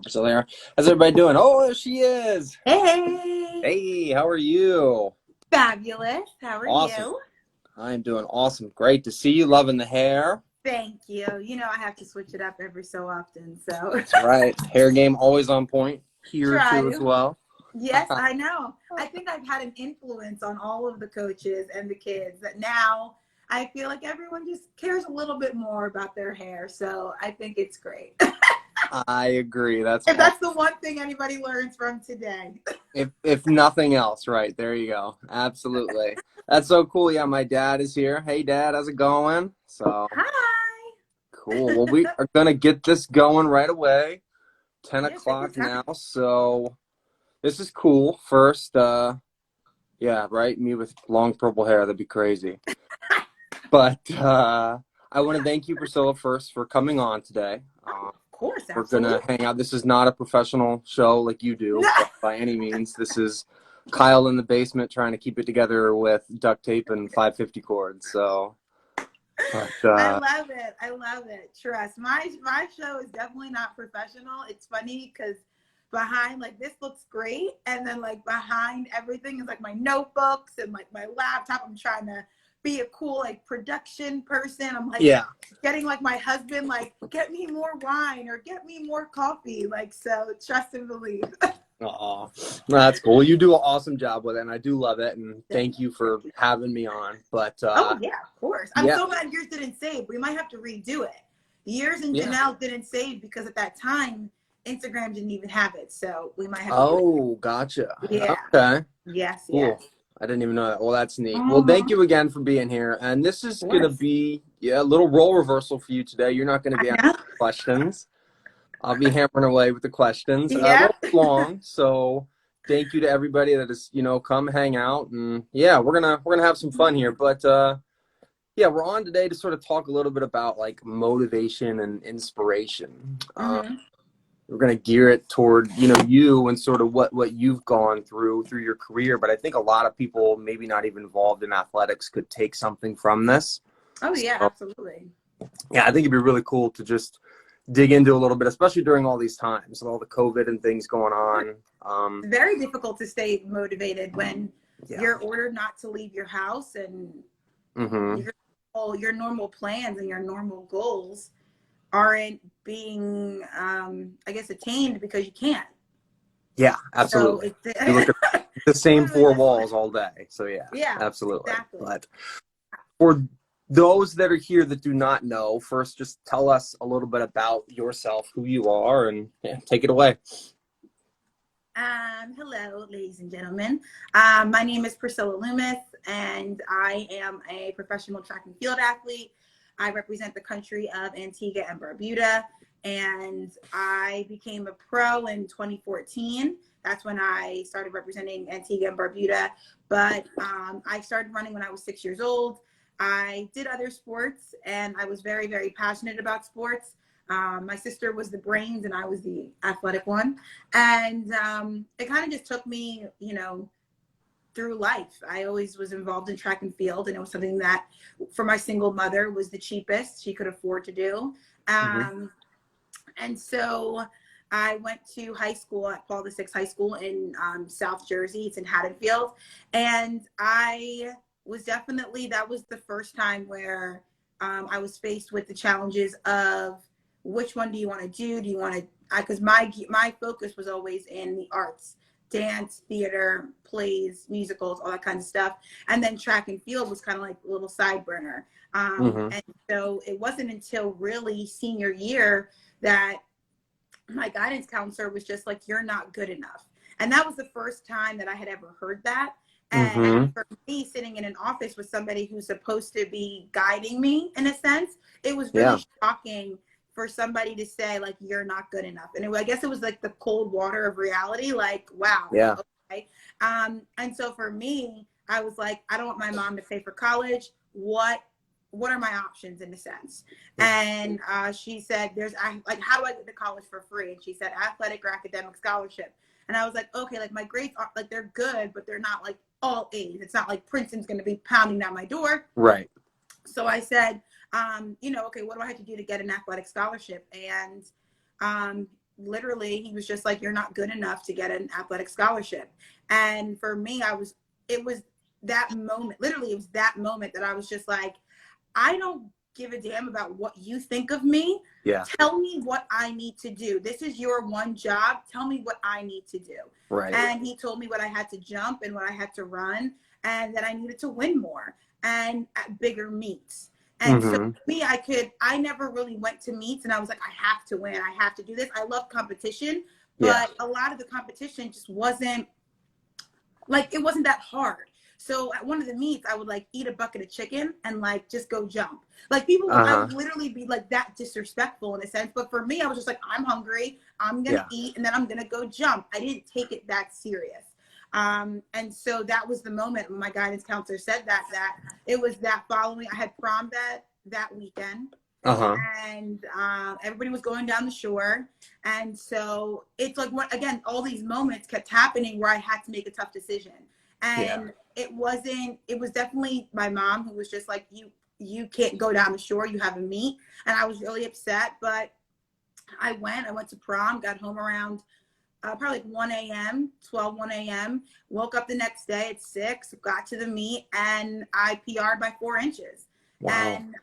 Priscilla here. How's everybody doing? Oh, there she is. Hey, Hey, how are you? fabulous. How are Awesome. you? I'm doing awesome. Great to see you. Loving the hair. Thank you. You know, I have to switch it up every so often, so That's right. Hair game always on point. Here try too as to. well. Yes, I know. I think I've had an influence on all of the coaches and the kids that now I feel like everyone just cares a little bit more about their hair. So I think it's great. I agree. That's If awesome. that's the one thing anybody learns from today. If nothing else, right? There you go. Absolutely. That's so cool. Yeah, my dad is here. Hey, Dad, how's it going? So Hi. cool. Well, we are gonna get this going right away. 10 Yeah, take your o'clock time. now. So this is cool. First, yeah, right. Me with long purple hair. That'd be crazy. But I want to thank you, Priscilla, first for coming on today. Of course, We're going to absolutely. hang out. This is not a professional show like you do, No. by any means. This is Kyle in the basement trying to keep it together with duct tape and 550 cords. So, but I love it. I love it. Trust. My show is definitely not professional. It's funny because behind like this looks great, and then like behind everything is like my notebooks and like my laptop. I'm trying to be a cool like production person. I'm like yeah. getting like my husband like get me more wine or get me more coffee. Like so, trust and believe. Oh, that's cool. You do an awesome job with it, and I do love it. And Thank thank you for you. having me on. But Oh yeah, of course. I'm yeah, so glad yours didn't save. We might have to redo it. Yours and yeah. Janelle didn't save because at that time Instagram didn't even have it. So we might have to do it. Oh, gotcha. Yeah. Okay. Yes, Cool. yes. I didn't even know that. Well, that's neat. Well, thank Mm-hmm. Of you again for being here. And this is going to course. be a little role reversal for you today. You're not going to I be asking know. questions. I'll be hammering away with the questions. It Yeah. won't be long. So thank you to everybody that has, come hang out. And yeah, we're gonna have some fun here. But yeah, we're on today to sort of talk a little bit about like motivation and inspiration. Mm-hmm. We're going to gear it toward you and sort of what you've gone through your career, but I think a lot of people maybe not even involved in athletics could take something from this. Oh yeah, So absolutely. yeah, I think it'd be really cool to just dig into a little bit, especially during all these times with all the COVID and things going on. It's very difficult to stay motivated when Yeah. you're ordered not to leave your house and Mm-hmm. your normal plans and your normal goals aren't being I guess attained because you can't. Yeah, So absolutely. You look it's at the same literally four just walls all day. So yeah, yeah, absolutely. exactly. But for those that are here that do not know, first just tell us a little bit about yourself, who you are, and yeah, take it away. Hello, ladies and gentlemen. My name is Priscilla Loomis, and I am a professional track and field athlete. I represent the country of Antigua and Barbuda, and I became a pro in 2014. That's when I started representing Antigua and Barbuda. But I started running when I was 6 years old. I did other sports, and I was very, very passionate about sports. My sister was the brains, and I was the athletic one. And it kind of just took me, through life. I always was involved in track and field, and it was something that, for my single mother, was the cheapest she could afford to do. Mm-hmm. And so I went to high school at Paul VI High School in South Jersey. It's in Haddonfield. And I was definitely, that was the first time where I was faced with the challenges of which one do you want to do? Do you want to, because my focus was always in the arts, dance, theater, plays, musicals, all that kind of stuff. And then track and field was kind of like a little side burner. Mm-hmm. And so it wasn't until really senior year that my guidance counselor was just like, you're not good enough. And that was the first time that I had ever heard that. And Mm-hmm. for me, sitting in an office with somebody who's supposed to be guiding me in a sense, it was Yeah. really shocking for somebody to say, like, you're not good enough. And I guess it was like the cold water of reality, like, wow. Yeah. Okay. And so for me, I was like, I don't want my mom to pay for college. What are my options in a sense? And she said, like, how do I get to college for free? And she said, athletic or academic scholarship. And I was like, okay, like my grades are like, they're good, but they're not like all A's. It's not like Princeton's going to be pounding down my door. Right. So I said, okay, what do I have to do to get an athletic scholarship? And literally, he was just like, you're not good enough to get an athletic scholarship. And for me, it was that moment, literally, it was that moment that I was just like, I don't give a damn about what you think of me. Yeah. Tell me what I need to do. This is your one job. Tell me what I need to do. Right. And he told me what I had to jump and what I had to run, and that I needed to win more and at bigger meets. And so for me, I never really went to meets and I was like, I have to win. I have to do this. I love competition, but a lot of the competition just wasn't like, it wasn't that hard. So at one of the meets, I would like eat a bucket of chicken and like just go jump. Like people would, I would literally be like that disrespectful in a sense. But for me, I was just like, I'm hungry. I'm going to eat and then I'm going to go jump. I didn't take it that serious. And so that was the moment when my guidance counselor said that it was that following, I had prom that weekend. And everybody was going down the shore. And so it's like, again, all these moments kept happening where I had to make a tough decision. And it was definitely my mom who was just like, you can't go down the shore, you have a meet. And I was really upset, but I went to prom, got home around probably like 1 a.m, woke up the next day at 6, got to the meet, and I PR'd by 4 inches. Wow. And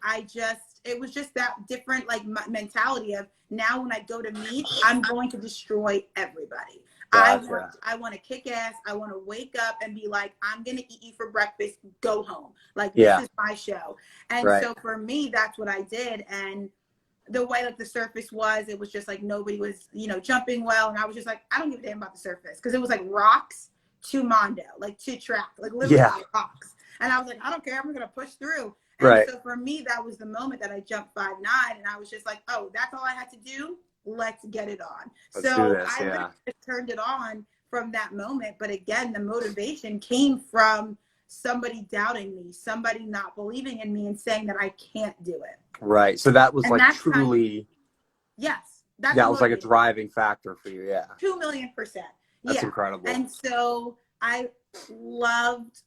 it was just that different like mentality of, now when I go to meet, I'm going to destroy everybody. Gotcha. I want to kick ass. I want to wake up and be like, I'm going to eat you for breakfast, go home. Like, this is my show. And so for me, that's what I did. And the way like the surface was, it was just like nobody was, jumping well. And I was just like, I don't give a damn about the surface. Because it was like rocks to Mondo, like to track, like literally rocks. And I was like, I don't care. I'm going to push through. And so for me, that was the moment that I jumped 5'9", and I was just like, oh, that's all I had to do. Let's get it on. I just turned it on from that moment. But again, the motivation came from somebody doubting me, somebody not believing in me and saying that I can't do it. Right. So that was like truly. Yes. That was like a driving factor for you. Yeah. 2,000,000%. That's incredible. And so I loved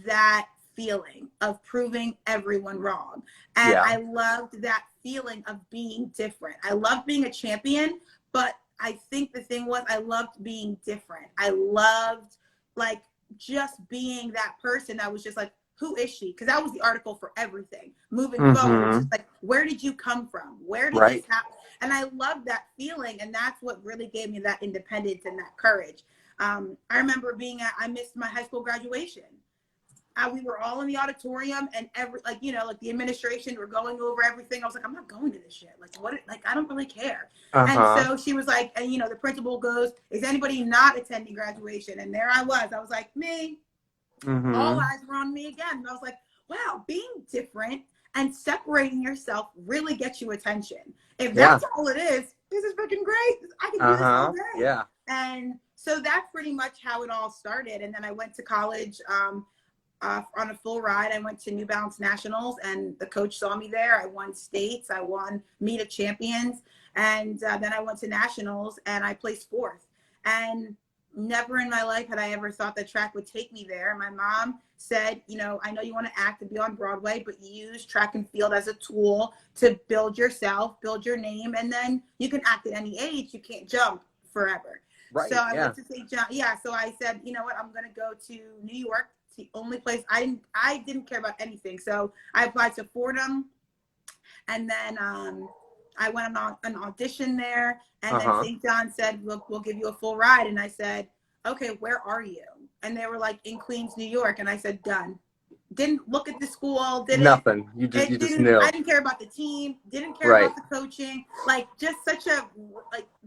that feeling of proving everyone wrong. And I loved that feeling of being different. I loved being a champion, but I think the thing was, I loved being different. I loved like just being that person that was just like, who is she? Because that was the article for everything. Moving forward, it's just like, where did you come from? Where did this happen? And I loved that feeling. And that's what really gave me that independence and that courage. I remember I missed my high school graduation. We were all in the auditorium, and the administration were going over everything. I was like, I'm not going to this shit. Like, what? Like, I don't really care. And so she was like, and the principal goes, is anybody not attending graduation? And there I was like, me. All eyes were on me again. And I was like, wow, being different and separating yourself really gets you attention. If that's all it is, this is freaking great. I can do this all day. Yeah. And so that's pretty much how it all started. And then I went to college, on a full ride. I went to New Balance Nationals, and the coach saw me there. I won states. I won Meet of Champions. And then I went to Nationals, and I placed 4th. And never in my life had I ever thought that track would take me there. My mom said, I know you want to act and be on Broadway, but use track and field as a tool to build yourself, build your name, and then you can act at any age. You can't jump forever. Right. So I went to St. John. Yeah. So I said, you know what? I'm going to go to New York. It's the only place I didn't care about anything. So I applied to Fordham, and then I went on an audition there, and then St. John said, look, we'll give you a full ride. And I said, okay, where are you? And they were like, in Queens, New York. And I said, done. Didn't look at the school. Nothing. You just knew. I didn't care about the team. Didn't care about the coaching. Like, just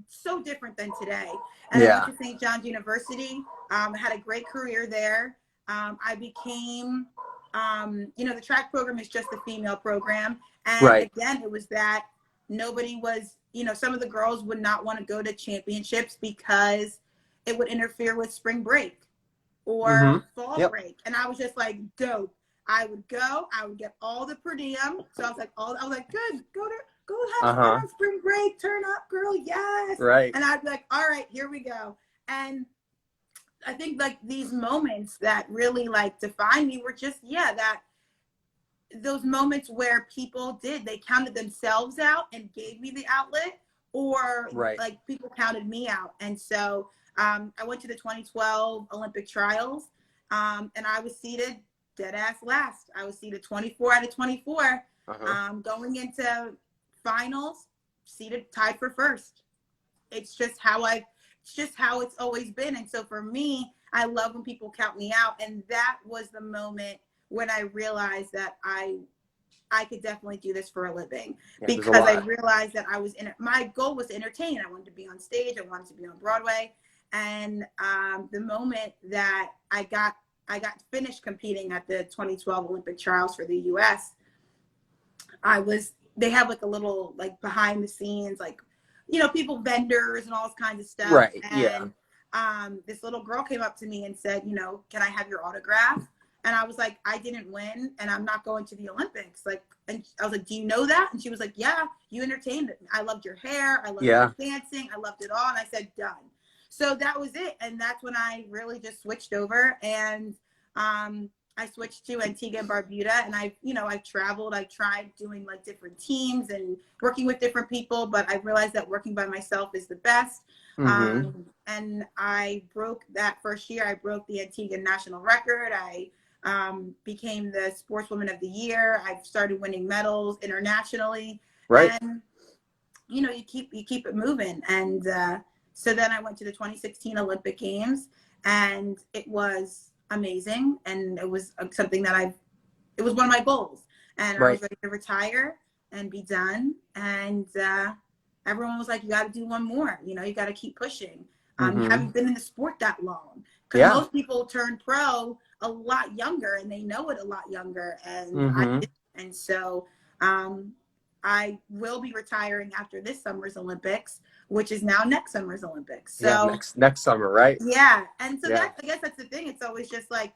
so different than today. And I went to St. John's University. Had a great career there. I became, the track program is just a female program. And again, it was that nobody was, some of the girls would not want to go to championships because it would interfere with spring break or fall break. And I was just like, dope. I would go, I would get all the per diem. So I was like, good, go have fun on spring break, turn up, girl, yes. Right. And I'd be like, all right, here we go. And I think like these moments that really like define me were just, those moments where people they counted themselves out and gave me the outlet, or Right. like people counted me out. And so I went to the 2012 Olympic trials, and I was seated dead ass last. I was seated 24 out of 24. Uh-huh. Going into finals, seated tied for first. It's just how it's always been. And so for me, I love when people count me out. And that was the moment when I realized that I could definitely do this for a living, Yeah, there's a because I lot. realized that I was in it. My goal was to entertain. I wanted to be on stage. I wanted to be on Broadway. And the moment that I got finished competing at the 2012 Olympic trials for the U.S., they have like a little like behind the scenes, like, people, vendors and all this kinds of stuff. Right. Yeah. And this little girl came up to me and said, can I have your autograph? And I was like, I didn't win and I'm not going to the Olympics. Like, and I was like, do you know that? And she was like, yeah, you entertained me. I loved your hair. I loved Yeah. your dancing. I loved it all. And I said, done. So that was it. And that's when I really just switched over, and I switched to Antigua and Barbuda, and I've traveled. I've tried doing like different teams and working with different people, but I realized that working by myself is the best. Mm-hmm. And I broke that first year. I broke the Antigua national record. I became the Sportswoman of the Year. I've started winning medals internationally, Right. and you keep it moving. And so then I went to the 2016 Olympic Games, and it was amazing. And it was something that it was one of my goals, and I Right. was ready to retire and be done. And everyone was like, you got to do one more, you got to keep pushing. You Mm-hmm. haven't been in the sport that long, because Yeah. most people turn pro a lot younger, and they know it a lot younger. And I Mm-hmm. didn't. And so I will be retiring after this summer's Olympics, which is now next summer's Olympics. Yeah. So Next summer, right? yeah. And so Yeah. I guess that's the thing. It's always just like,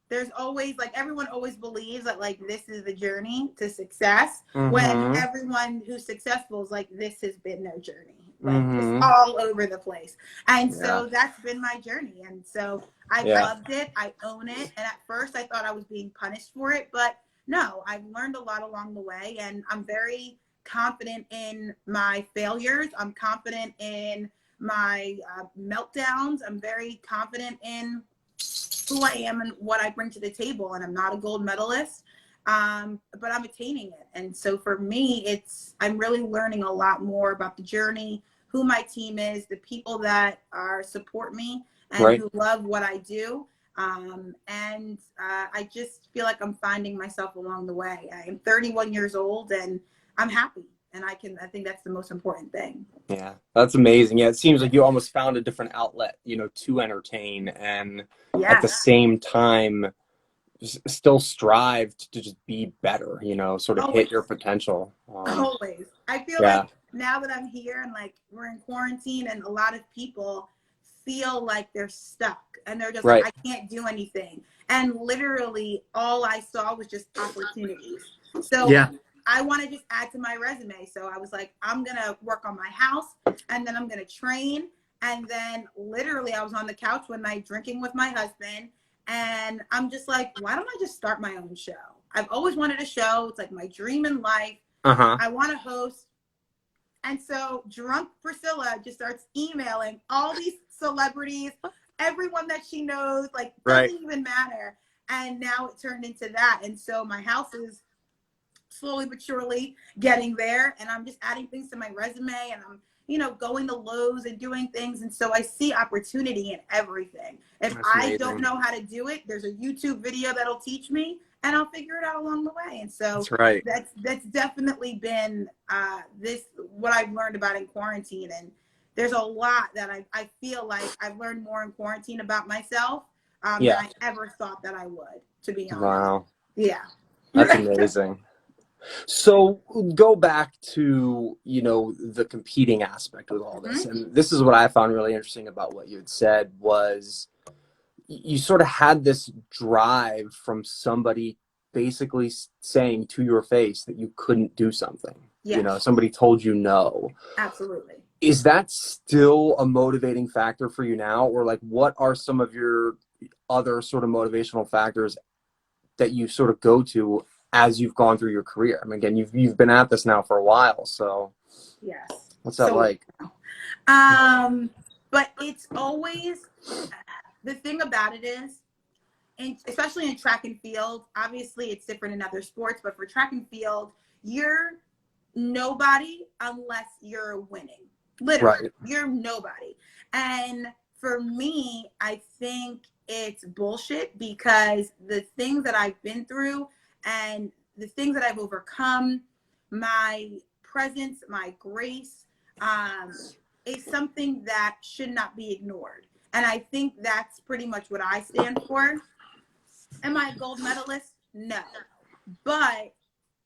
there's always like, everyone always believes that like this is the journey to success, when Mm-hmm. everyone who's successful is like, this has been their journey. Like, it's Mm-hmm. all over the place. And Yeah. so that's been my journey. And so I've Yeah. loved it. I own it. And at first I thought I was being punished for it, but no, I've learned a lot along the way, and I'm very confident in my failures. I'm confident in my meltdowns. I'm very confident in who I am and what I bring to the table. And I'm not a gold medalist, but I'm attaining it. And so for me, I'm really learning a lot more about the journey, who my team is, the people that support me and Right. who love what I do. And I just feel like I'm finding myself along the way. I am 31 years old, and I'm happy. And I think that's the most important thing. Yeah, that's amazing. Yeah, it seems like you almost found a different outlet, to entertain, and at the Yes. same time still strive to just be better, sort of hit Always. your potential. Always. I feel Yeah. like now that I'm here and like we're in quarantine, and a lot of people feel like they're stuck and they're just like, Right. I can't do anything. And literally all I saw was just opportunities. So Yeah. I want to just add to my resume. So I was like, I'm going to work on my house, and then I'm going to train. And then literally I was on the couch one night drinking with my husband, and I'm just like, why don't I just start my own show? I've always wanted a show. It's like my dream in life. Uh-huh. I want to host. And so drunk Priscilla just starts emailing all these celebrities, everyone that she knows, like, Right. doesn't even matter. And now it turned into that. And so my house is slowly but surely getting there, and I'm just adding things to my resume, and I'm going to Lowe's and doing things. And so I see opportunity in everything. If That's I don't amazing. know how to do it, there's a YouTube video that'll teach me, and I'll figure it out along the way. And so That's right. that's definitely been what I've learned about in quarantine. And there's a lot that I feel like I've learned more in quarantine about myself than I ever thought that I would, to be honest. Wow. Yeah. That's amazing. So go back to, the competing aspect with all this. And this is what I found really interesting about what you had said was you sort of had this drive from somebody basically saying to your face that you couldn't do something. Yes. Somebody told you no. Absolutely. Is that still a motivating factor for you now? Or like, what are some of your other sort of motivational factors that you sort of go to as you've gone through your career? I mean, again, you've been at this now for a while, so. Yes. What's that So, like? but it's always, the thing about it is, and especially in track and field, obviously it's different in other sports, but for track and field, you're nobody unless you're winning. Literally, Right. you're nobody. And for me, I think it's bullshit because the things that I've been through and the things that I've overcome, my presence, my grace, is something that should not be ignored. And I think that's pretty much what I stand for. Am I a gold medalist? No. But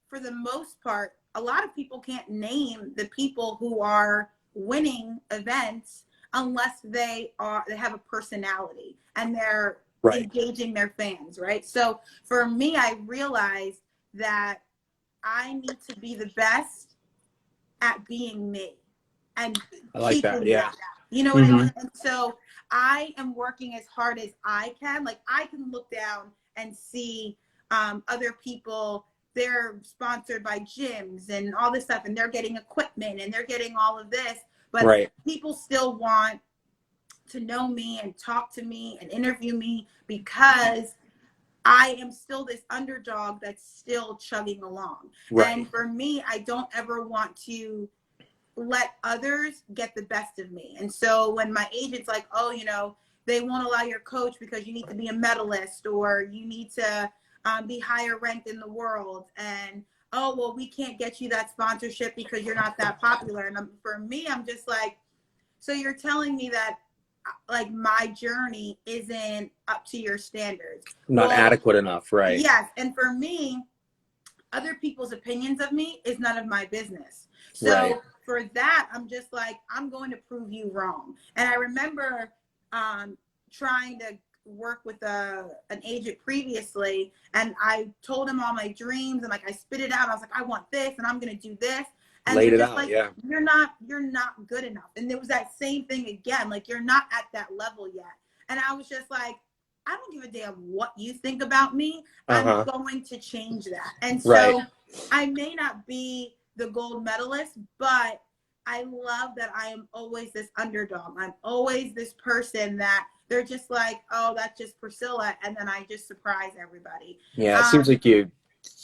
for the most part, a lot of people can't name the people who are winning events unless they have a personality and they're Right. engaging their fans, right? So for me, I realized that I need to be the best at being me and I like that. keeping Yeah. that. You know what I Mm-hmm. mean? And so I am working as hard as I can. Like I can look down and see other people, they're sponsored by gyms and all this stuff, and they're getting equipment and they're getting all of this, but Right. people still want to know me and talk to me and interview me because I am still this underdog that's still chugging along. Right. And for me, I don't ever want to let others get the best of me. And so when my agent's like, oh, you know, they won't allow your coach because you need to be a medalist or you need to be higher ranked in the world. And, oh, well, we can't get you that sponsorship because you're not that popular. And for me, I'm just like, so you're telling me that like my journey isn't up to your standards. Not Well, adequate enough. Right. yes. And for me, other people's opinions of me is none of my business. Right. So for that, I'm just like, I'm going to prove you wrong. And I remember trying to work with an agent previously, and I told him all my dreams, and like I spit it out. I was like, I want this, and I'm going to do this. And Laid they're it just out. like, Yeah. you're not good enough. And there was that same thing again, like you're not at that level yet. And I was just like, I don't give a damn what you think about me. I'm going to change that. And Right. so I may not be the gold medalist, but I love that I am always this underdog. I'm always this person that they're just like, oh, that's just Priscilla. And then I just surprise everybody. Yeah. It seems like you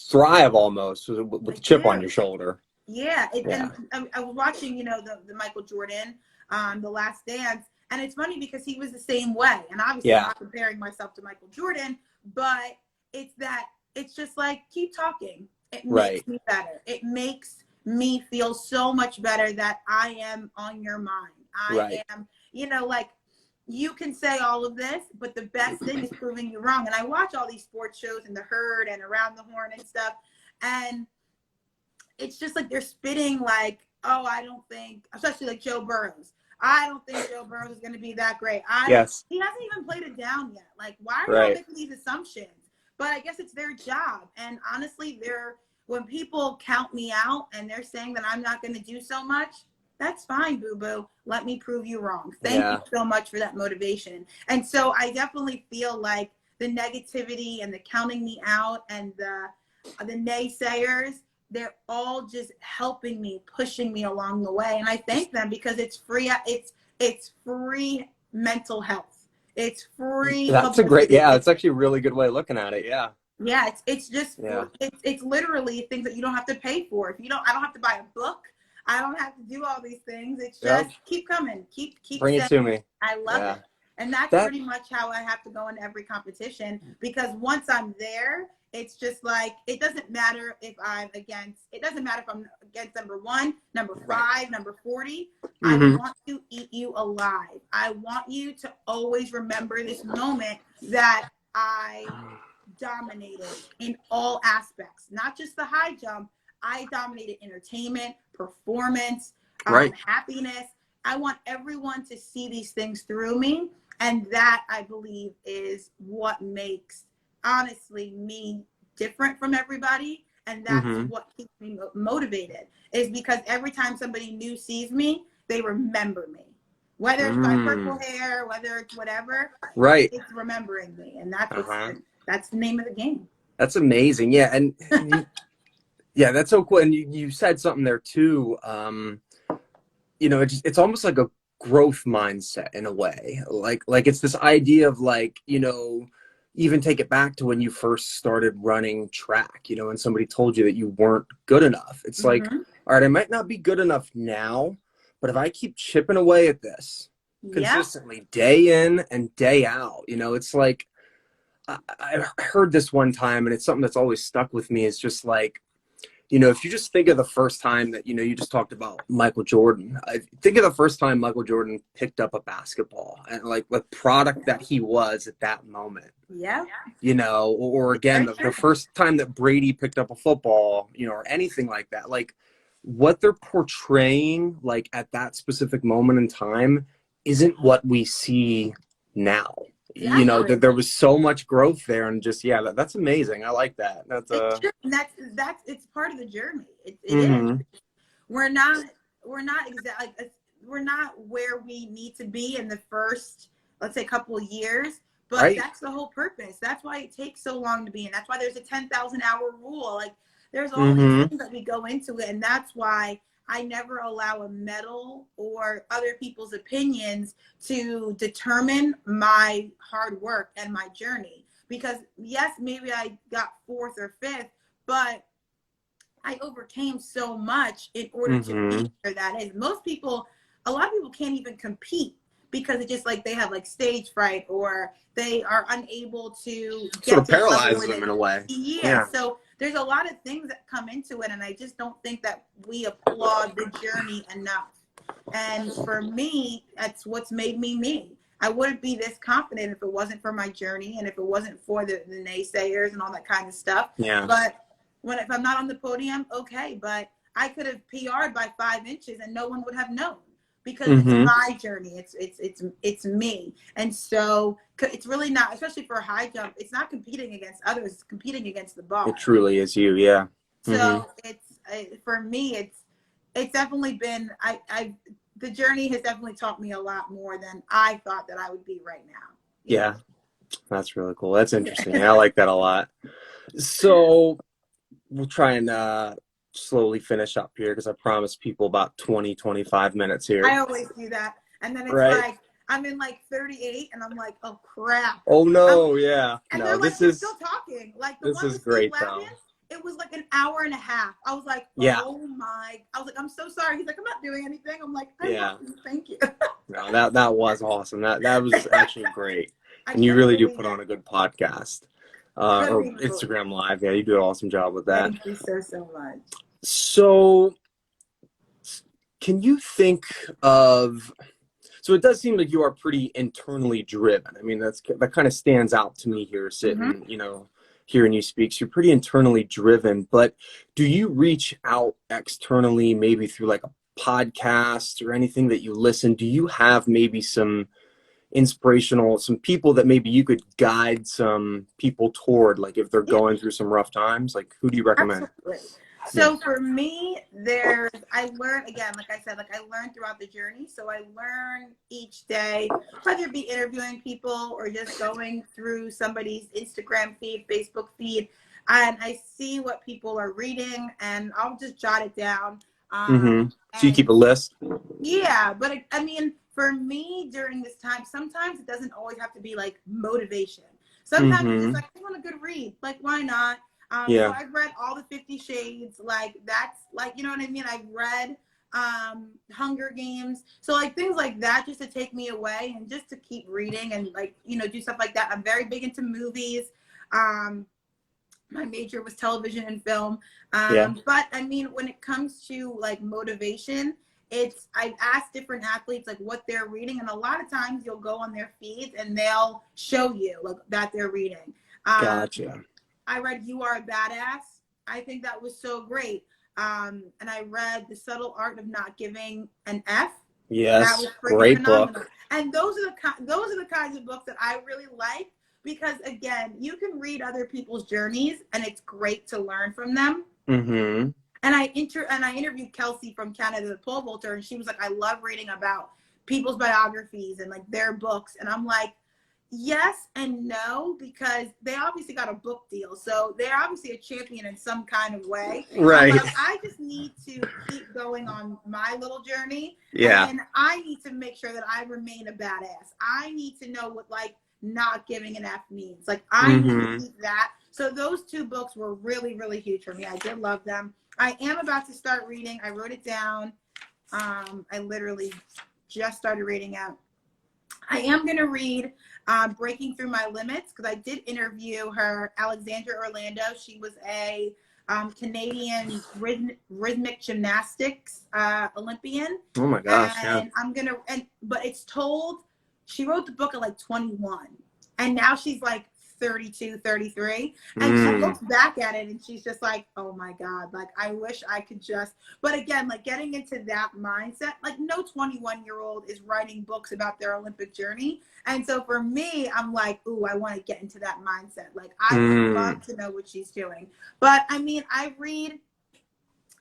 thrive almost with I the chip on do. your shoulder. Yeah. Yeah. And I was watching, you know, the Michael Jordan, The Last Dance. And it's funny because he was the same way. And obviously I'm not comparing myself to Michael Jordan, but it's just like, keep talking. It makes me better. It makes me feel so much better that I am on your mind. I am, you know, like you can say all of this, but the best thing is proving you wrong. And I watch all these sports shows and The Herd and Around the Horn and stuff. And it's just like they're spitting like, oh, I don't think, especially like Joe Burrows. I don't think Joe Burrows is going to be that great. He hasn't even played it down yet. Like, why are y'all making these assumptions? But I guess it's their job. And honestly, when people count me out and they're saying that I'm not going to do so much, that's fine, boo-boo. Let me prove you wrong. Thank you so much for that motivation. And so I definitely feel like the negativity and the counting me out and the naysayers, they're all just helping me, pushing me along the way. And I thank them because it's free. It's free mental health. It's free. That's a great, it's actually a really good way of looking at it. Yeah. Yeah. It's just, it's literally things that you don't have to pay for. I don't have to buy a book. I don't have to do all these things. It's just keep coming. Keep bring it to me. I love it. And that's pretty much how I have to go into every competition, because once I'm there, it's just like, it doesn't matter if I'm against number 1, number 5, number 40. I want to eat you alive. I want you to always remember this moment that I dominated in all aspects, not just the high jump. I dominated entertainment, performance, happiness. I want everyone to see these things through me. And that, I believe, is what makes, honestly, me different from everybody. And that's what keeps me motivated, is because every time somebody new sees me, they remember me. Whether it's my purple hair, whether it's whatever, it's remembering me. And that's the name of the game. That's amazing. Yeah. And yeah, that's so cool. And you said something there too. you know, it's almost like a growth mindset in a way. Like it's this idea of like, you know, even take it back to when you first started running track, you know, and somebody told you that you weren't good enough. It's like, Mm-hmm. all right, I might not be good enough now, but if I keep chipping away at this Yep. consistently day in and day out, you know, it's like I heard this one time and it's something that's always stuck with me. It's just like, you know, if you just think of the first time that, you know, you just talked about Michael Jordan, I think of the first time Michael Jordan picked up a basketball and like the product that he was at that moment, Yep. you know, or again, Very the true. first time that Brady picked up a football, you know, or anything like that, like what they're portraying, like at that specific moment in time, isn't what we see now. You know, Exactly. that there was so much growth there, and just yeah, that's amazing. I like that. That's It's true. And that's it's part of the journey. It is. mm-hmm. We're not exactly like we're not where we need to be in the first, let's say, couple of years. But Right. that's the whole purpose. That's why it takes so long to be, and that's why there's a 10,000-hour rule. Like there's all these Mm-hmm. things that we go into it, and that's why I never allow a medal or other people's opinions to determine my hard work and my journey. Because yes, maybe I got fourth or fifth, but I overcame so much in order to be Mm-hmm. where that is. A lot of people can't even compete because it's just like they have like stage fright or they are unable to Sort get of to the level paralyzes where them in they, a way. yeah. Yeah. So there's a lot of things that come into it, and I just don't think that we applaud the journey enough. And for me, that's what's made me me. I wouldn't be this confident if it wasn't for my journey and if it wasn't for the naysayers and all that kind of stuff. Yeah. But if I'm not on the podium, okay, but I could have PR'd by 5 inches and no one would have known because it's Mm-hmm. my journey. It's me, and so it's really not, especially for a high jump. It's not competing against others; it's competing against the It bar. truly is you. Yeah. Mm-hmm. So for me, it's definitely been I the journey has definitely taught me a lot more than I thought that I would be right now. You know. Yeah. That's really cool. That's interesting. Yeah. I like that a lot. So we'll try and slowly finish up here because I promised people about 20-25 minutes I here. always do that. And then it's Right. like, I'm in like 38 and I'm like, oh crap. Oh I'm, no. Yeah. and No, they're like, this we're still is talking. Like the this one is with Steve great Loudon, though. it was like an hour and a half. I was like, Yeah. oh my. I was like, I'm so sorry. He's like, I'm not doing anything. I'm like, I love Yeah. you. Thank you. No, that was awesome. That was actually great. I And you really do definitely put am. on a good podcast. Or Thank you. Instagram Live. Yeah, you do an awesome job with that. Thank you so, so much. So, can you think of? So it does seem like you are pretty internally driven. I mean, that kind of stands out to me here, Mm-hmm. sitting, you know, hearing you speak. So you're pretty internally driven. But do you reach out externally, maybe through like a podcast or anything that you listen? Do you have maybe some inspirational, some people that maybe you could guide some people toward, like if they're Yeah. going through some rough times? Like, who do you recommend? Absolutely. Yeah. So for me, I learn again, like I said, like I learn throughout the journey. So I learn each day, whether it be interviewing people or just going through somebody's Instagram feed, Facebook feed, and I see what people are reading and I'll just jot it down. Mm-hmm. So you keep And a list? yeah, but I mean, for me during this time, sometimes it doesn't always have to be like motivation. Sometimes it's just Mm-hmm. like, I want a good read. Like, why not? So Yeah. I've read all the 50 Shades. Like, that's like, you know what I mean? I've read Hunger Games. So like things like that just to take me away and just to keep reading and like, you know, do stuff like that. I'm very big into movies. My major was television and film. Yeah. But I mean, when it comes to like motivation, I've asked different athletes like what they're reading, and a lot of times you'll go on their feeds and they'll show you like that they're reading. Gotcha. I read You Are a Badass. I think that was so great. And I read The Subtle Art of Not Giving an F. That Yes. was freaking Great phenomenal. book. And those are the kinds of books that I really like because again, you can read other people's journeys and it's great to learn from them. Mm-hmm. And I interviewed Kelsey from Canada, the pole vaulter, and she was like, I love reading about people's biographies and like their books. And I'm like, yes and no, because they obviously got a book deal. So they're obviously a champion in some kind of way. I'm Right. like, I just need to keep going on my little journey. Yeah. And I need to make sure that I remain a badass. I need to know what like not giving an F means. Like I need to keep that. So those two books were really, really huge for me. I did love them. I am about to start reading. I wrote it down. I literally just started reading out. I am going to read Breaking Through My Limits, because I did interview her, Alexandra Orlando. She was a Canadian rhythmic gymnastics Olympian. Oh my gosh, yeah. And but it's told, she wrote the book at like 21. And now she's like 32, 33. And she looks back at it and she's just like, oh my God, like I wish I could just, but again, like getting into that mindset, like no 21-year-old is writing books about their Olympic journey. And so for me, I'm like, ooh, I want to get into that mindset. Like I would love to know what she's doing. But I mean, I read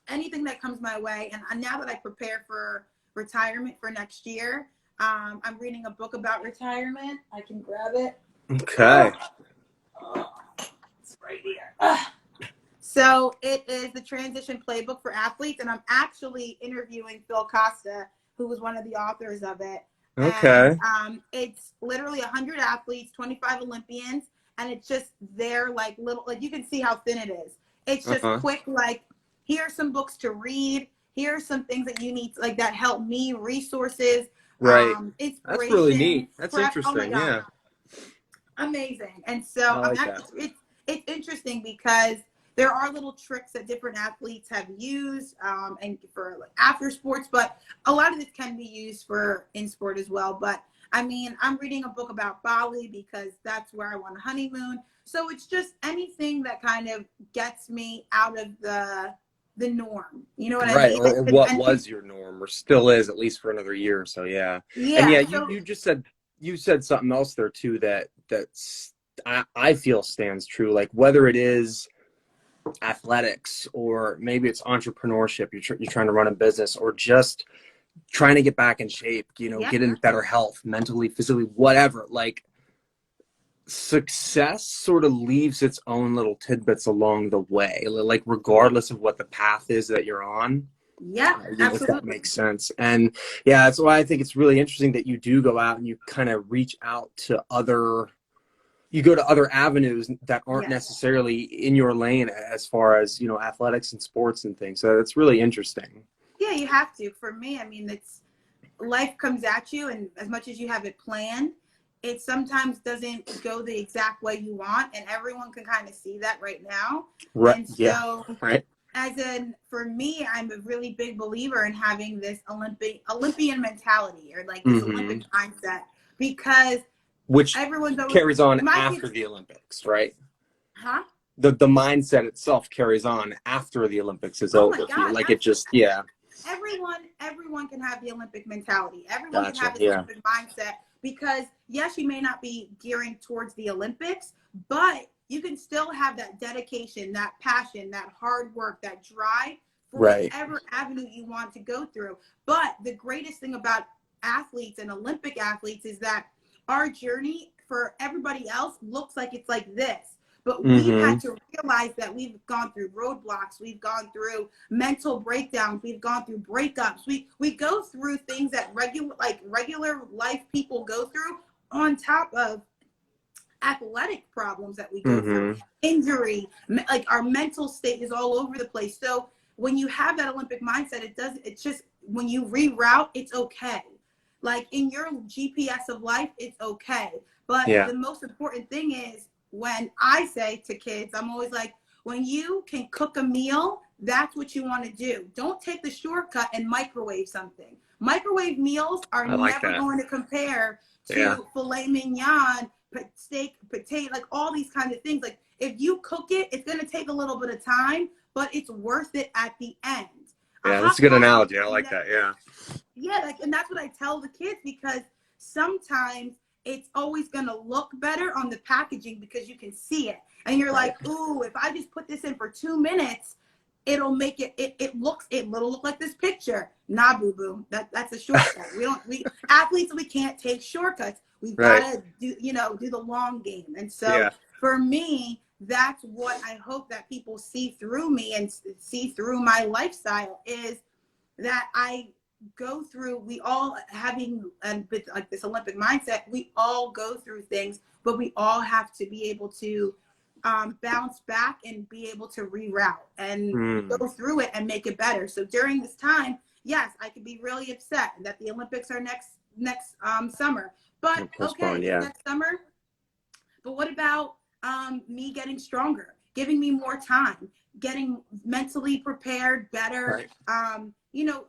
anything that comes my way. And now that I prepare for retirement for next year, I'm reading a book about retirement. I can grab it. Okay. It's right here. So it is the Transition Playbook for Athletes, and I'm actually interviewing Phil Costa, who was one of the authors of it. Okay. And it's literally 100 athletes, 25 Olympians, and it's just their like little, like you can see how thin it is. It's just quick, like here are some books to read. Here are some things that you need, like that help me, resources, Right. inspiration. That's really neat. That's interesting. Oh my God. Yeah. Amazing. And so I like that. it's interesting because there are little tricks that different athletes have used and for like after sports, but a lot of this can be used for in sport as well. But I mean, I'm reading a book about Bali because that's where I want a honeymoon. So it's just anything that kind of gets me out of the norm. You know what I mean? Or what was your norm, or still is, at least for another year or so. Yeah. Yeah. And yeah, so, you just said, you said something else there too that's I feel stands true. Like whether it is athletics or maybe it's entrepreneurship, you're trying to run a business, or just trying to get back in shape, get in better health, mentally, physically, whatever. Like success sort of leaves its own little tidbits along the way, like regardless of what the path is that you're on. Yeah, absolutely. If that makes sense. And yeah, that's why I think it's really interesting that you do go out and you kind of reach out to you go to other avenues that aren't necessarily in your lane as far as, athletics and sports and things. So that's really interesting. Yeah, you have to. For me, I mean, life comes at you, and as much as you have it planned, it sometimes doesn't go the exact way you want, and everyone can kind of see that right now. Right. And so, yeah. Right. For me, I'm a really big believer in having this Olympian mentality, or like this Olympic mindset, because which everyone's always, carries on after the Olympics, right? Huh? The mindset itself carries on after the Olympics is over. My God, like it just, yeah. Everyone can have the Olympic mentality. Everyone can have this Olympic mindset, because yes, you may not be gearing towards the Olympics, but you can still have that dedication, that passion, that hard work, that drive for whatever avenue you want to go through. But the greatest thing about athletes and Olympic athletes is that our journey for everybody else looks like it's like this. But we've had to realize that we've gone through roadblocks, we've gone through mental breakdowns, we've gone through breakups. We go through things that regular life people go through, on top of athletic problems that we go through, injury, like our mental state is all over the place. So when you have that Olympic mindset, it's just when you reroute, it's okay. Like in your GPS of life, it's okay. But the most important thing is, when I say to kids, I'm always like, when you can cook a meal, that's what you want to do. Don't take the shortcut and microwave something. Microwave meals are never going to compare to filet mignon, steak, potato, like all these kinds of things. Like if you cook it, it's going to take a little bit of time, but it's worth it at the end. Yeah, that's a good analogy. I like that. Yeah. Yeah, and that's what I tell the kids, because sometimes it's always going to look better on the packaging because you can see it. And you're like, ooh, if I just put this in for 2 minutes, it'll make it'll look like this picture. Nah, boo boo. That's a shortcut. We athletes, we can't take shortcuts. We've got Right. to do the long game. And so Yeah. for me, that's what I hope that people see through me and see through my lifestyle, is that I go through, we all having like this Olympic mindset, we all go through things, but we all have to be able to bounce back and be able to reroute and go through it and make it better. So during this time, yes, I could be really upset that the Olympics are next summer, but okay, Postponed. it's Yeah. next summer. But what about me getting stronger, giving me more time, getting mentally prepared better, Right.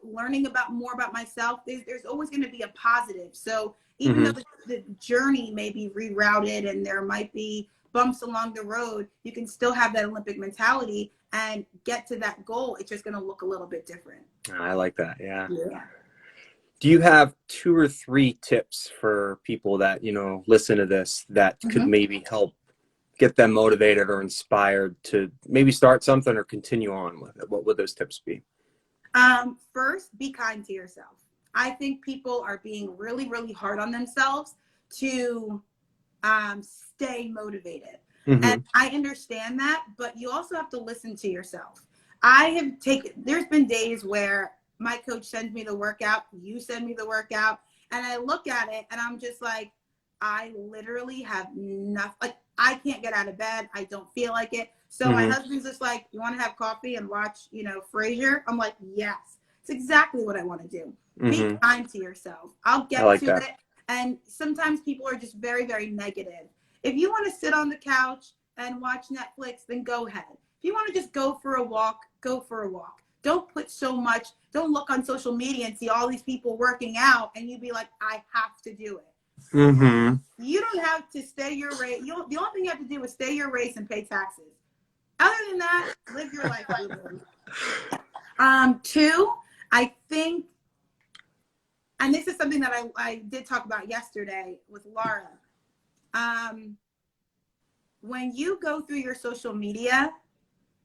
learning more about myself? There's always going to be a positive. So even though Mm-hmm. the journey may be rerouted and there might be bumps along the road, you can still have that Olympic mentality and get to that goal. It's just going to look a little bit different. I like that. Yeah. Yeah. Do you have 2 or 3 tips for people that, listen to this that could Mm-hmm. maybe help get them motivated or inspired to maybe start something or continue on with it? What would those tips be? First, be kind to yourself. I think people are being really, really hard on themselves to stay motivated. Mm-hmm. And I understand that, but you also have to listen to yourself. There's been days where my coach sends me the workout, you send me the workout, and I look at it and I'm just like, I literally have nothing. Like, I can't get out of bed. I don't feel like it. So my Mm-hmm. husband's just like, you want to have coffee and watch, Frasier? I'm like, yes, it's exactly what I want to do. Be Mm-hmm. kind to yourself. I'll I get like to that. it. And sometimes people are just very, very negative. If you want to sit on the couch and watch Netflix, then go ahead. If you want to just go for a walk, go for a walk. Don't look on social media and see all these people working out and you be like, I have to do it. Mm-hmm. You don't have to stay your race. The only thing you have to do is stay your race and pay taxes. Other than that, live your life. Two, I think, and this is something that I did talk about yesterday with Laura. When you go through your social media,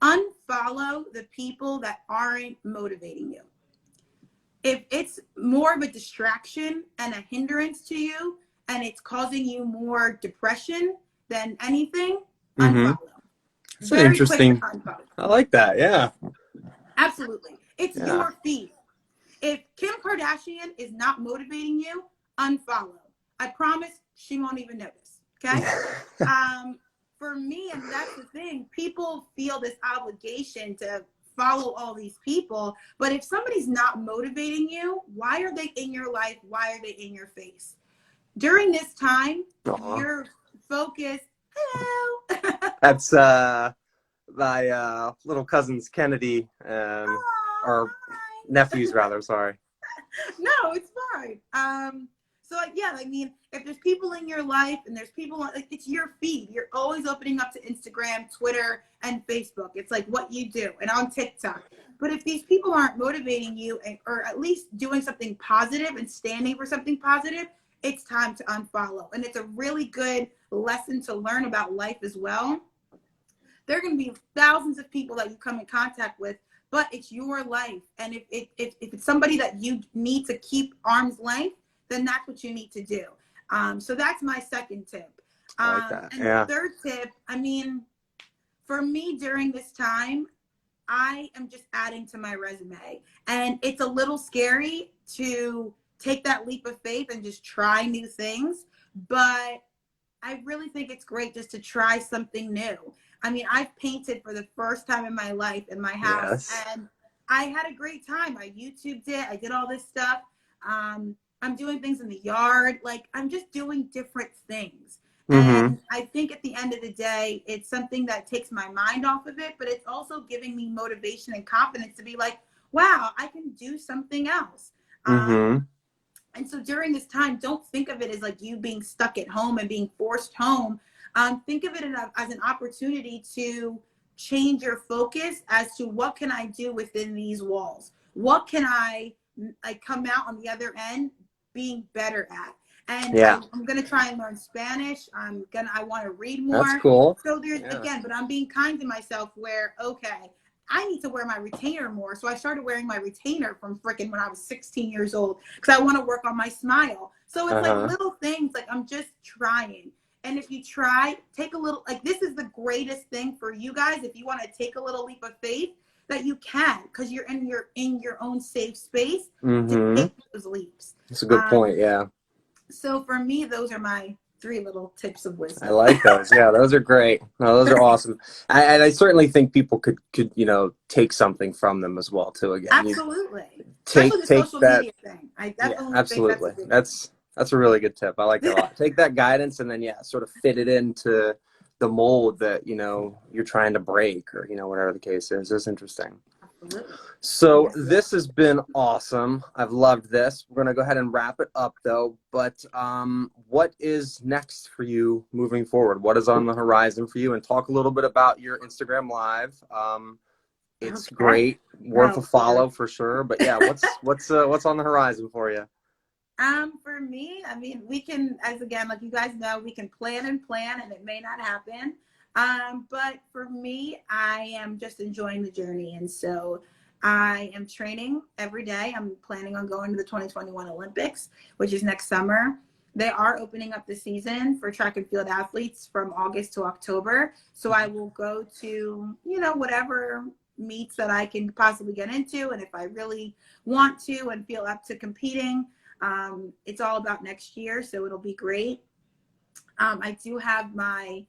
unfollow the people that aren't motivating you. If it's more of a distraction and a hindrance to you, and it's causing you more depression than anything, Mm-hmm. unfollow. It's an Very quick to interesting. unfollow. I like that. Yeah. Absolutely. It's Yeah. your feed. If Kim Kardashian is not motivating you, unfollow. I promise she won't even notice. Okay? For me, and that's the thing, people feel this obligation to follow all these people, but if somebody's not motivating you, why are they in your life? Why are they in your face? During this time, Aw. you're focused. Hello. That's my little cousins Kennedy, or Hi. nephews rather. Sorry. No, it's fine. So yeah, I mean, if there's people in your life and there's people like, it's your feed. You're always opening up to Instagram, Twitter, and Facebook. It's like what you do, and on TikTok. But if these people aren't motivating you, or at least doing something positive and standing for something positive, it's time to unfollow. And it's a really good lesson to learn about life as well. There are going to be thousands of people that you come in contact with, but it's your life. And if it's somebody that you need to keep arm's length, then that's what you need to do. So that's my second tip. I like that. And Yeah. third tip, I mean, for me during this time, I am just adding to my resume. And it's a little scary to take that leap of faith and just try new things. But I really think it's great just to try something new. I mean, I've painted for the first time in my life in my house, Yes. and I had a great time. I YouTubed it. I did all this stuff. I'm doing things in the yard. Like, I'm just doing different things. Mm-hmm. And I think at the end of the day, it's something that takes my mind off of it, but it's also giving me motivation and confidence to be like, wow, I can do something else. Mm-hmm. And so during this time, don't think of it as like you being stuck at home and being forced home. Think of it as an opportunity to change your focus as to what can I do within these walls? What can I come out on the other end being better at? And Yeah. I'm going to try and learn Spanish. I want to read That's more. cool. So there's, Yeah. again, but I'm being kind to myself where, okay, I need to wear my retainer more. So I started wearing my retainer from freaking when I was 16 years old because I want to work on my smile. So it's like Uh-huh. little things, like I'm just trying. And if you try, take a little, like this is the greatest thing for you guys. If you want to take a little leap of faith, that you can, because you're in your own safe space to Mm-hmm. take those leaps. That's a good point. Yeah. So for me, those are my three little tips of I wisdom. like those. Yeah, those are great. No, those are awesome. And I certainly think people could, take something from them as well too. Again, you Absolutely. Especially take the take social that. media thing. I Yeah, definitely think that's a absolutely. big That's a really good tip. I like that a one. lot. Take that guidance and then yeah, sort of fit it into the mold that, you're trying to break or, whatever the case is. It's interesting. Absolutely. So Yes, yes. this has been awesome. I've loved this. We're gonna go ahead and wrap it up though. But what is next for you moving forward? What is on the horizon for you? And talk a little bit about your Instagram live. It's Okay. great, worth a Oh, Lord. follow for sure. But yeah, what's on the horizon for you? For me, I mean, we can, as again, like you guys know, we can plan and plan, and it may not happen. But for me, I am just enjoying the journey, and so I am training every day. I'm planning on going to the 2021 Olympics, which is next summer. They are opening up the season for track and field athletes from August to October. So I will go to, whatever meets that I can possibly get into, and if I really want to and feel up to competing. It's all about next year, so it'll be great. I do have my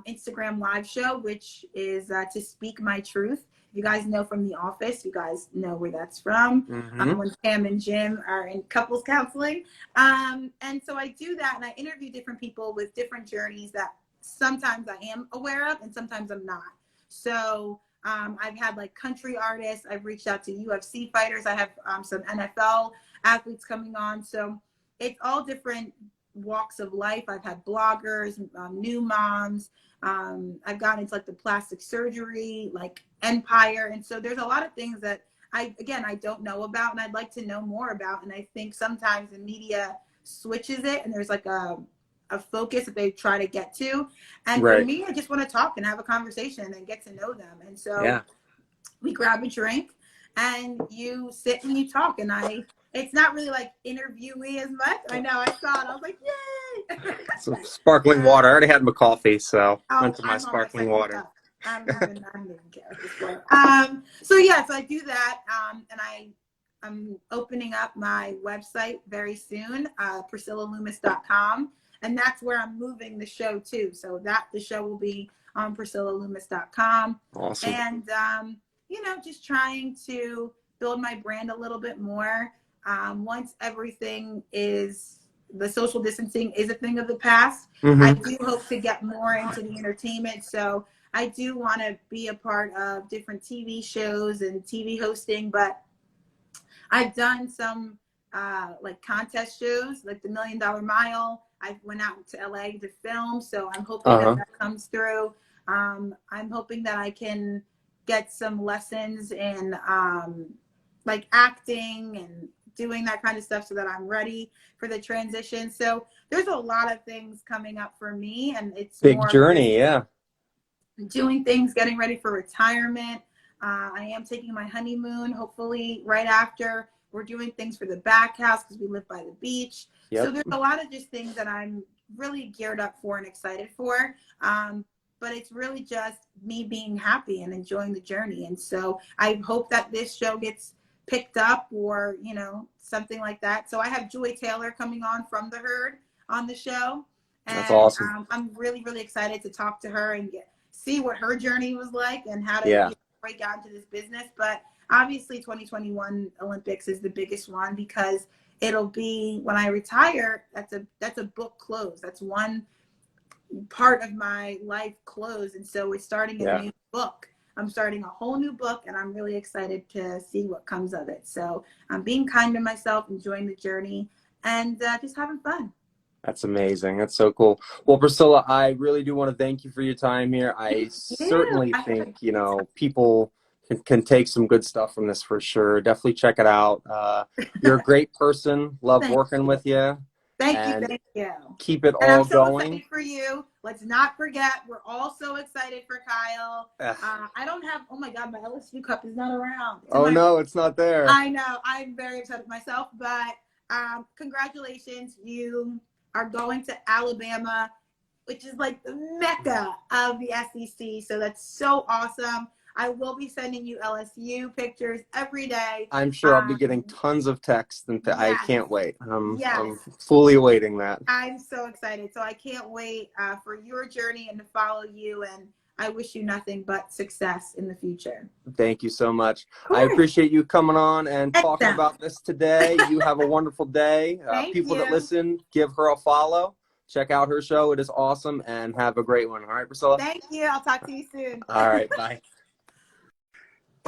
Instagram live show, which is to speak my truth. You guys know from The Office, you guys know where that's from. Mm-hmm. When Pam and Jim are in couples counseling. And so I do that and I interview different people with different journeys that sometimes I am aware of and sometimes I'm not. So I've had like country artists, I've reached out to UFC fighters, I have some NFL athletes coming on. So it's all different walks of life. I've had bloggers, new moms. I've gotten into like the plastic surgery, like empire. And so there's a lot of things that I don't know about and I'd like to know more about. And I think sometimes the media switches it and there's like a focus that they try to get to. And for Right. me, I just want to talk and have a conversation and get to know them. And so Yeah. we grab a drink and you sit and you talk. And it's not really like interviewee as much. I know I saw it. I was like, yay. Some sparkling water. I already had my coffee, so went Oh, to my I'm on my sparkling second water. cup. I don't even care at this point. So yeah, so I do that. And I'm opening up my website very soon, PriscillaLoomis.com. And that's where I'm moving the show to. So that the show will be on PriscillaLoomis.com. Awesome. And, just trying to build my brand a little bit more. Once everything is, the social distancing is a thing of the past, I Mm-hmm. do hope to get more into the entertainment. So I do want to be a part of different TV shows and TV hosting, but I've done some like contest shows, like the $1 Million Mile. I went out to LA to film, so I'm hoping that Uh-huh. that comes through. I'm hoping that I can get some lessons in like acting and doing that kind of stuff so that I'm ready for the transition. So there's a lot of things coming up for me, and it's Big more of just journey, yeah. doing things, getting ready for retirement. I am taking my honeymoon, hopefully right after. We're doing things for the back house because we live by the beach. So Yep. there's a lot of just things that I'm really geared up for and excited for. But it's really just me being happy and enjoying the journey. And so I hope that this show gets picked up or, something like that. So I have Joy Taylor coming on from The Herd on the show. That's And awesome. I'm really, really excited to talk to her and see what her journey was like and how to Yeah. break out into this business. But obviously 2021 Olympics is the biggest one because it'll be when I retire, that's a book close. That's one part of my life closed. And so we're starting a Yeah. new book. I'm starting a whole new book and I'm really excited to see what comes of it. So I'm being kind to myself, enjoying the journey and just having fun. That's amazing. That's so cool. Well, Priscilla, I really do want to thank you for your time here. I Yeah, certainly I had a think, great time. people can take some good stuff from this for sure. Definitely check it out. You're a great person. Love Thank working you. with you. Thank you, and thank you. keep it And I'm all so going. excited for you. Let's not forget, we're all so excited for Kyle. Ugh. I don't have, oh my God, my LSU cup is not around. It's in Oh my, no, it's not there. I know, I'm very upset with myself, but congratulations. You are going to Alabama, which is like the mecca of the SEC. So that's so awesome. I will be sending you LSU pictures every day. I'm sure I'll be getting tons of texts, and I Yes, can't wait. yes. I'm fully awaiting that. I'm so excited. So I can't wait for your journey and to follow you. And I wish you nothing but success in the future. Thank you so much. Of I course. appreciate you coming on and talking Excellent. about this today. You have a wonderful day. Thank People that you. listen, give her a follow. Check out her show. It is awesome, and have a great one. All right, Priscilla? Thank you. I'll talk to you soon. All right, bye.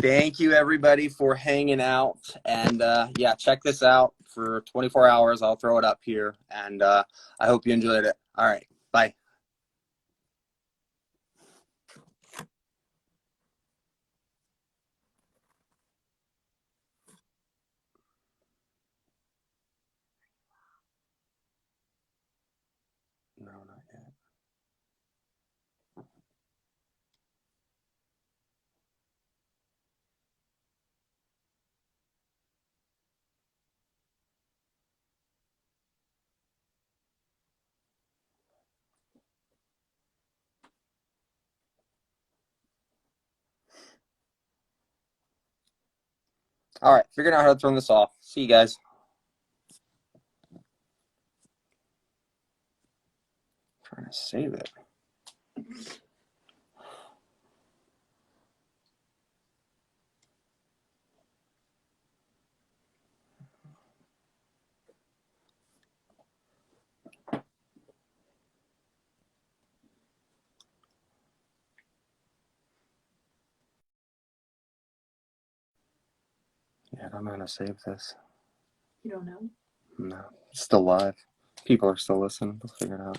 Thank you, everybody, for hanging out. And yeah, check this out for 24 hours. I'll throw it up here. And I hope you enjoyed it. All right, bye. No, not yet. All right, figuring out how to turn this off. See you guys. Trying to save it. Yeah, I don't know how to save this. You don't know? No, it's still live. People are still listening. We'll figure it out.